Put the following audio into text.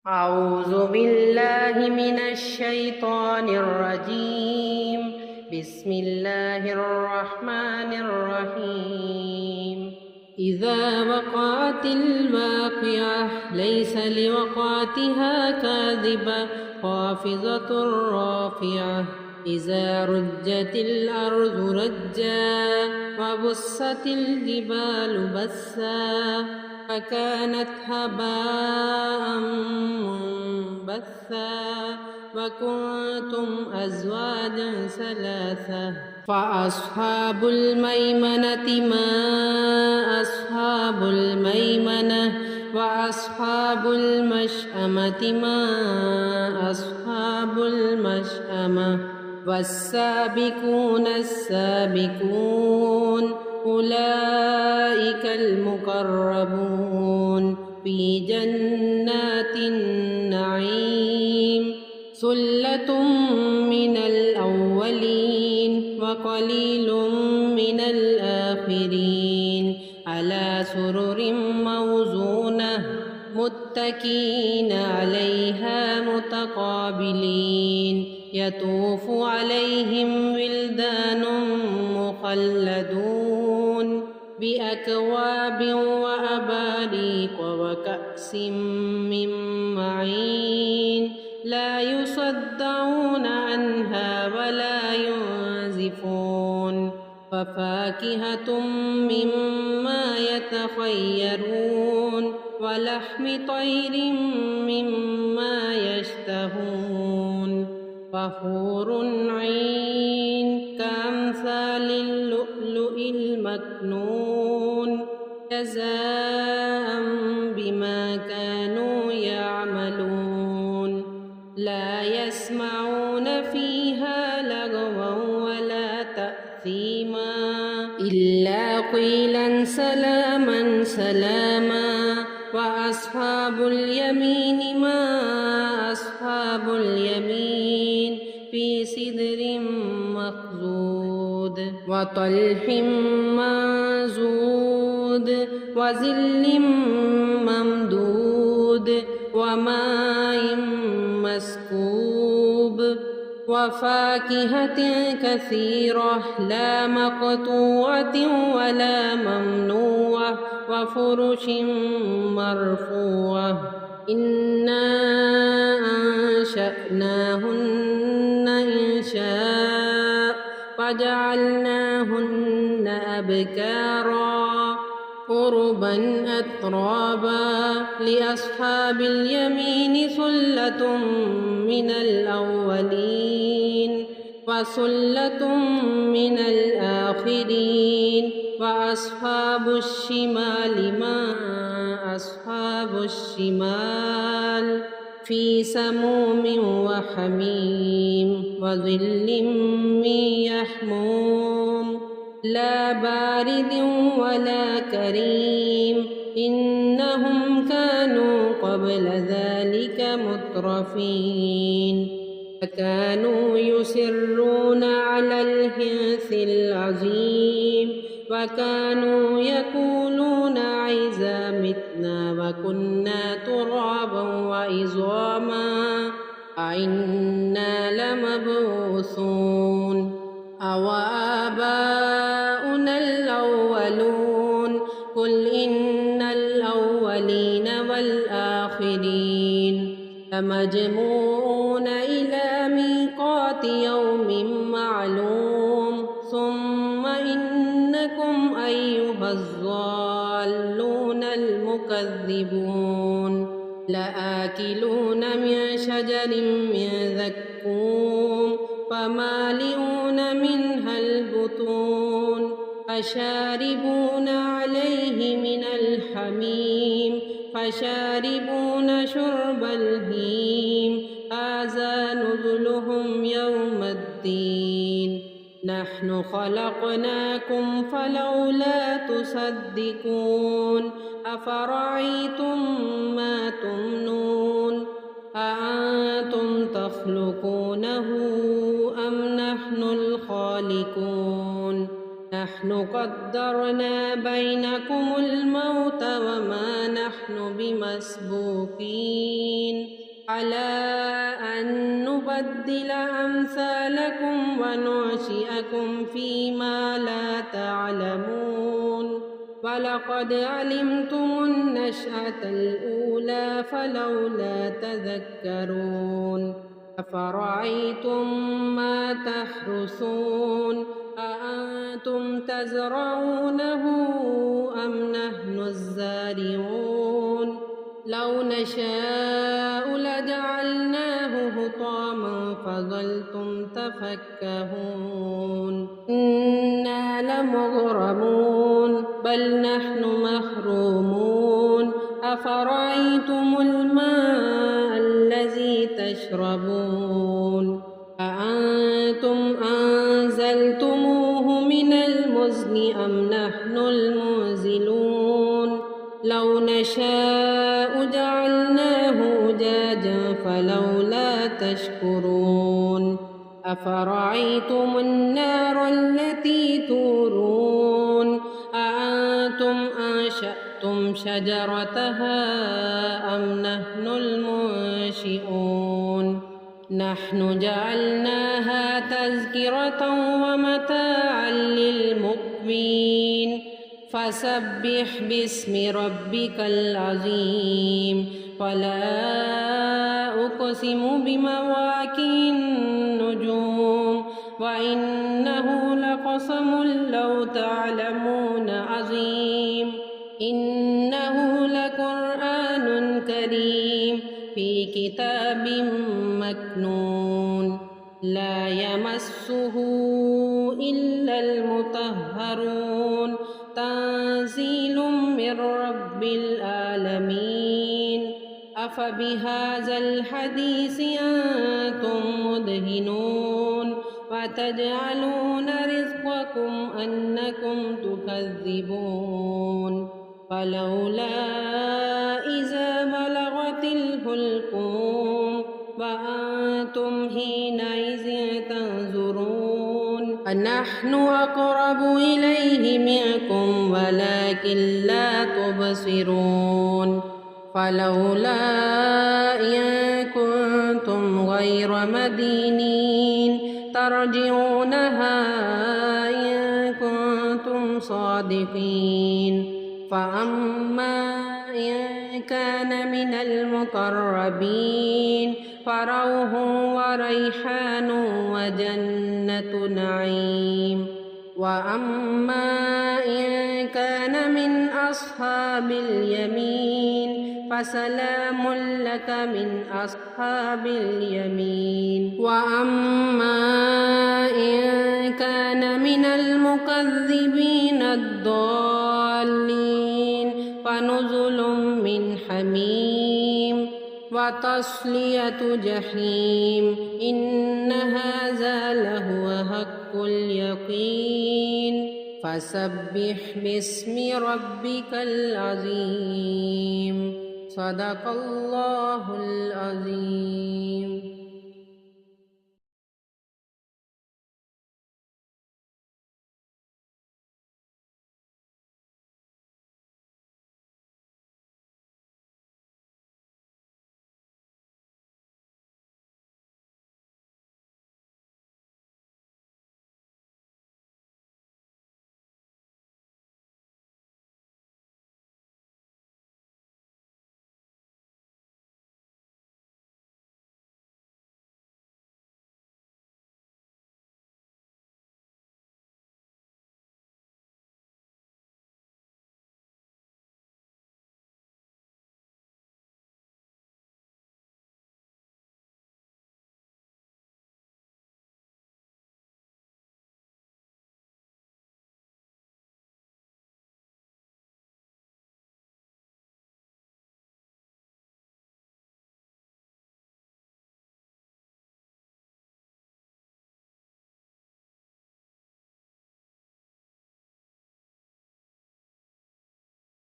أعوذ بالله من الشيطان الرجيم. بسم الله الرحمن الرحيم. إذا وقعت الواقعة ليس لوقعتها كاذبة خافضة رافعة. إذا رجت الأرض رجا وبست الجبال بسا فكانت هباء منبثا وكنتم أزواجا ثلاثة. فأصحاب الميمنة ما أصحاب الميمنة وأصحاب المشأمة ما أصحاب المشأمة. والسابقون السابقون أولئك المقربون في جنات النعيم. ثلة من الأولين وقليل من الآخرين. على سرر موزونة متكئين عليها متقابلين. يطوف عليهم ولدان مخلدون بأكواب وأباريق وكأس من معين. لا يصدعون عنها ولا ينزفون. وفاكهة مما يتخيرون ولحم طير مما يشتهون. وحور عين كأمثال اللؤلؤ المكنون جزاء بما كانوا يعملون. لا يسمعون فيها لغوا ولا تأثيما إلا قيلا سلاما سلاما. وأصحاب اليمين ما أصحاب اليمين في سدر مخضود وطلح منضود وظل ممدود وماء مسكوب. وفاكهة كثيرة لا مقطوعة ولا ممنوعة وفرش مرفوعة. إنا أنشأناهن إنشاء وجعلناهن أبكارا عربا أترابا. لأصحاب اليمين ثلة من الأولين وثلة من الآخرين. وأصحاب الشمال ما أصحاب الشمال في سموم وحميم وظل من يحموم لا بارد ولا كريم. إنهم كانوا قبل ذلك مترفين فكانوا يصرون على الحنث العظيم وكانوا يقولون أإذا متنا وكنا ترابا وعظاما أإنا لمبعوثون أو آباؤنا الأولون. قل إن الأولين والآخرين لمجموعون إلى ميقات يوم معلوم. ثم إنكم أيها الضالون المكذبون لآكلون من شجر من زقوم فمالئون منها البطون فشاربون عليه من الحميم فشاربون شرب الهيم. هذا نزلهم يوم الدين. نحن خلقناكم فلولا تصدقون. أفرأيتم ما تمنون أأنتم تخلقونه أم نحن الخالقون. نحن قدرنا بينكم الموت وما نحن بمسبوقين على أن نبدل أمثالكم وننشئكم فيما لا تعلمون ولقد علمتم النشأة الأولى فلولا تذكرون أفرأيتم ما تحرثون أأنتم تزرعونه أم نحن الزارعون لو نشاء لجعلناه حطاما فظلتم تفكهون إنا لمغرمون بل نحن محرومون أفرأيتم الماء الذي تشربون أأنتم أنزلتموه من المزن أم نحن المنزلون لو نشاء جعلناه أجاجا فلولا تشكرون أفرأيتم النار التي تورون أأنتم أنشأتم شجرتها أم نحن المنشئون نحن جعلناها تذكرة ومتاعا للمقوين فسبح باسم ربك العظيم ولا أقسم بمواقع النجوم وإنه لقسم لو تعلمون عظيم إنه لقرآن كريم في كتاب مكنون لا يمسه إلا المطهرون تنزيل من رب العالمين أفبهذا الحديث أنتم مدهنون وتجعلون رزقكم أنكم تكذبون فلولا إذا بلغت الحلقوم وأنتم حينئذ تنظرون أنحن أقرب إليه منكم ولكن لا تبصرون فلولا إن كنتم غير مدينين ترجعونها إن كنتم صادقين فأما إن كان من المقربين فروح وريحان وجنة نعيم وأما إن كان من أصحاب اليمين فسلام لك من أصحاب اليمين وأما إن كان من المكذبين الضالين فنزل من حميم وتصلية جحيم إن هذا لهو حق اليقين فسبح باسم ربك العظيم صدق الله